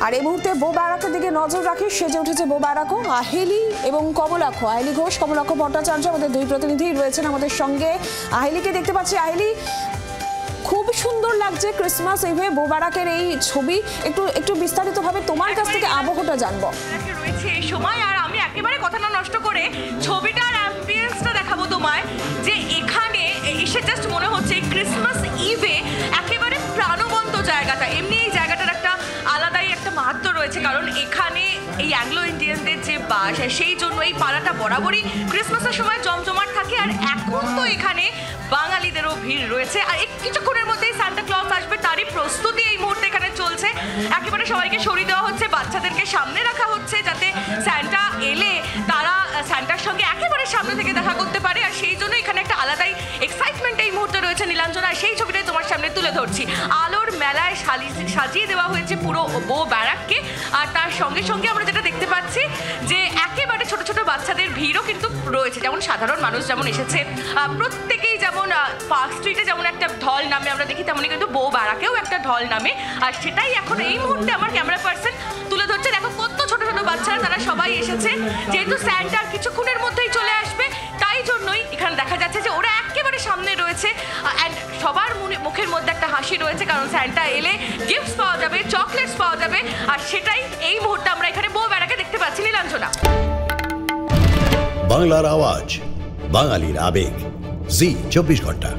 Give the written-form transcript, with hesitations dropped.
আর এই মুহূর্তে বো ব্যারাকের দিকে নজর রাখি, সেজে উঠেছে বো ব্যারাকও। আহেলি এবং কমলাক্ষ, আহেলি ঘোষ, কমলাক্ষ ভট্টাচার্য আমাদের দুই প্রতিনিধি রয়েছেন আমাদের সঙ্গে। আহেলিকে দেখতে পাচ্ছি। আহেলি, খুব সুন্দর লাগছে ক্রিসমাস ইভে বো ব্যারাকের এই ছবি। একটু বিস্তারিতভাবে তোমার কাছ থেকে আবহটা জানবো। রয়েছে এই সময়, আর আমি একেবারে কথা না নষ্ট করে ছবিটার অ্যাম্বিয়েন্সটা দেখাবো তোমায়, যে এখানে এসে জাস্ট মনে হচ্ছে ক্রিসমাস ইভে একেবারে প্রাণবন্ত জায়গাটা। এমনি এই জায়গাটার একটা আলাদাই একটা মাহাত্ম্য রয়েছে, কারণ এখানে এই অ্যাংলো ইন্ডিয়ানদের যে বাস, সেই জন্য এই পাড়াটা বরাবরই ক্রিসমাসের সময় জমজমাট থাকে। আর এখন তো এখানে বাঙালিদেরও ভিড় রয়েছে, আর কিছুক্ষণের মধ্যেই সান্টা ক্লজ আসবে, তারই প্রস্তুতি এই মুহূর্তে এখানে চলছে। একেবারে সবাইকে সরিয়ে দেওয়া হচ্ছে, বাচ্চাদেরকে সামনে রাখা হচ্ছে, যাতে সান্টা এলে তারা সান্টার সঙ্গে একেবারে সামনে থেকে দেখা করতে পারে। আর সেই জন্য এখানে একটা আলাদাই এক্সাইটমেন্ট এই মুহূর্তে রয়েছে নীলাঞ্জনা। সেই ছবিটাই তোমার সামনে তুলে ধরছি। আলোর মেলায় সাজিয়ে দেওয়া হয়েছে পুরো বো ব্যারাককে, আর তার সঙ্গে সঙ্গে আমরা যেটা দেখতে পাচ্ছি যে একেবারে ছোট ছোট বাচ্চাদের ভিড়ও কিন্তু রয়েছে। যেমন সাধারণ মানুষ যেমন এসেছে, প্রত্যেকেই যেমন পার্ক স্ট্রিটে যেমন একটা ঢল নামে আমরা দেখি, তেমনই কিন্তু বো ব্যারাকেও একটা ঢল নামে। আর সেটাই এখন এই মুহূর্তে আমার ক্যামেরা পার্সন তুলে ধরছে। দেখো কত ছোট ছোট বাচ্চারা, তারা সবাই এসেছে। যেহেতু স্যান্টার কিছুক্ষণের মধ্যেই চলে আসবে, তাই জন্যই এখানে দেখা যাচ্ছে যে ওরা একেবারে সামনে রয়েছে। অ্যান্ড সবার মুখের মধ্যে একটা হাসি রয়েছে, কারণ স্যান্টা এলে গিফটস পাওয়া যাবে, চকলেটস পাওয়া যাবে। আর সেটাই এই মুহূর্তে আমরা এখানে বো ব্যারাকে দেখতে পাচ্ছি নীলাঞ্জনা। বাংলার আওয়াজ, বাঙালির আবেগ, জি 24 ঘন্টা।